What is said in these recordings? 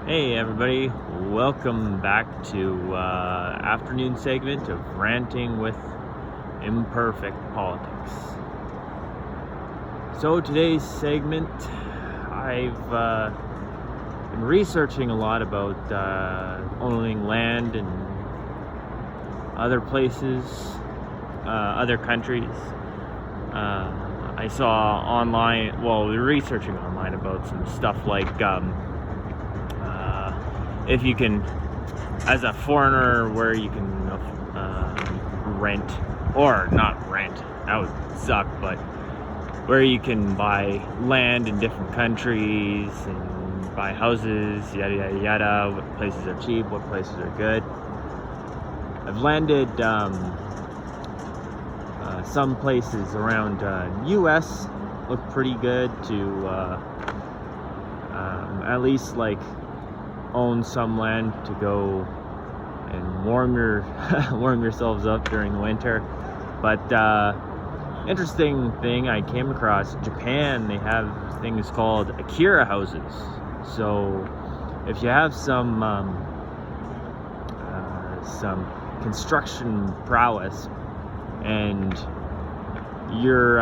Hey everybody, welcome back to afternoon segment of Ranting with Imperfect Politics. So today's segment, I've been researching a lot about owning land in other places, other countries. I saw online, researching online about some stuff like if you can, as a foreigner, where you can rent, or not rent, that would suck, but where you can buy land in different countries and buy houses, yada yada yada, what places are cheap, what places are good. I've landed some places around US look pretty good to at least like own some land to go and warm yourselves up during the winter. But interesting thing I came across, Japan, they have things called Akiya houses. So if you have some construction prowess and you're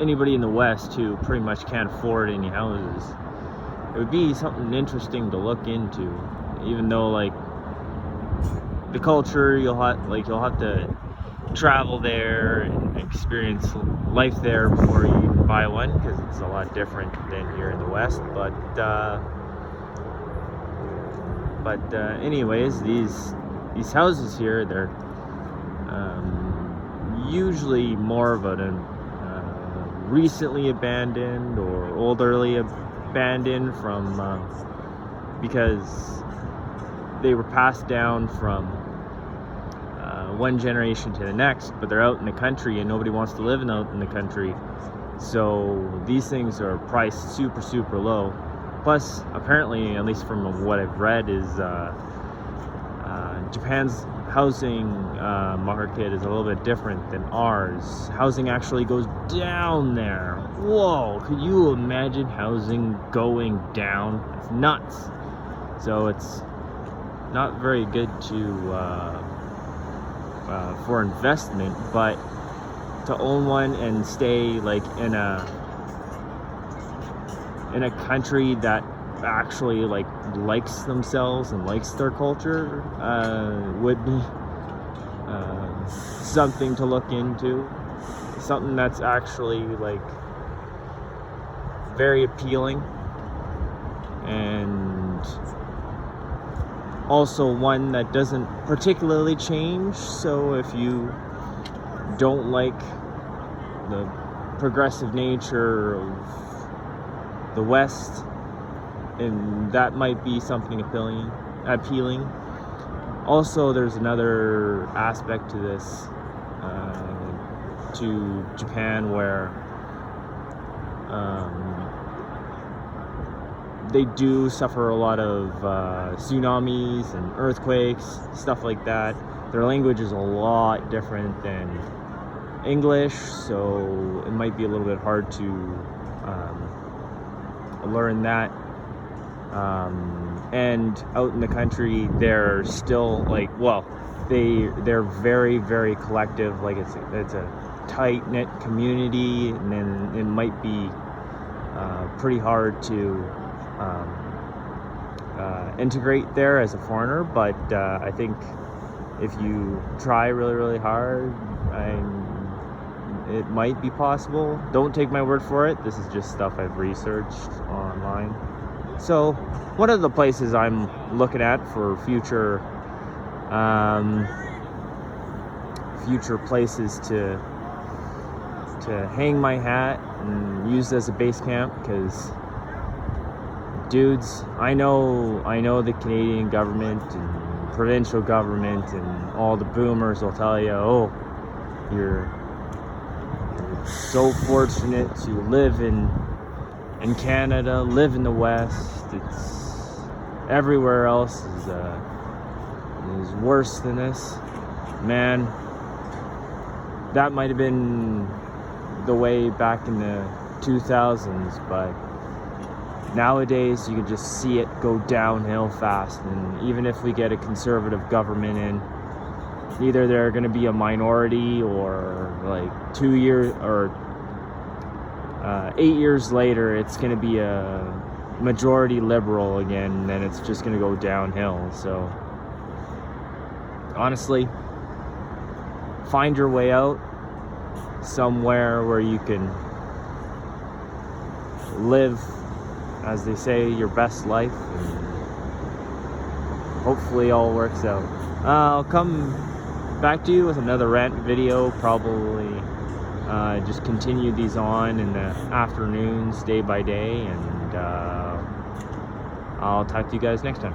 anybody in the West who pretty much can't afford any houses, it would be something interesting to look into. Even though like the culture, you'll have to travel there and experience life there before you even buy one, because it's a lot different than here in the West. But anyways, these houses here, they're usually more of a recently abandoned or elderly abandoned from because they were passed down from one generation to the next, but they're out in the country and nobody wants to live out in the country, so these things are priced super low. Plus, apparently, at least from what I've read, is Japan's housing market is a little bit different than ours. Housing actually goes down there. Whoa, could you imagine housing going down? It's nuts. So it's not very good to for investment, but to own one and stay like in a country that actually like likes themselves and likes their culture would be something to look into. Something that's actually like very appealing, and also one that doesn't particularly change. So if you don't like the progressive nature of the West, and that might be something appealing. Also, there's another aspect to this, to Japan, where they do suffer a lot of tsunamis and earthquakes, stuff like that. Their language is a lot different than English, so it might be a little bit hard to learn that. And out in the country, they're still like, they're very collective. Like it's a tight-knit community, and then it might be pretty hard to integrate there as a foreigner. But I think if you try really hard, it might be possible. Don't take my word for it. This is just stuff I've researched online. So one of the places I'm looking at for future places to hang my hat and use as a base camp, because dudes, I know the Canadian government and provincial government and all the boomers will tell you, oh, you're so fortunate to live in Canada, live in the West. It's everywhere else is worse than this. Man, that might have been the way back in the 2000s, but Nowadays, you can just see it go downhill fast. And even if we get a conservative government in, either they're going to be a minority, or like 2 years or 8 years later, it's going to be a majority liberal again, and then it's just going to go downhill. So honestly, find your way out somewhere where you can live, as they say, your best life, and hopefully all works out. I'll come back to you with another rant video, probably just continue these on in the afternoons, day by day, and I'll talk to you guys next time.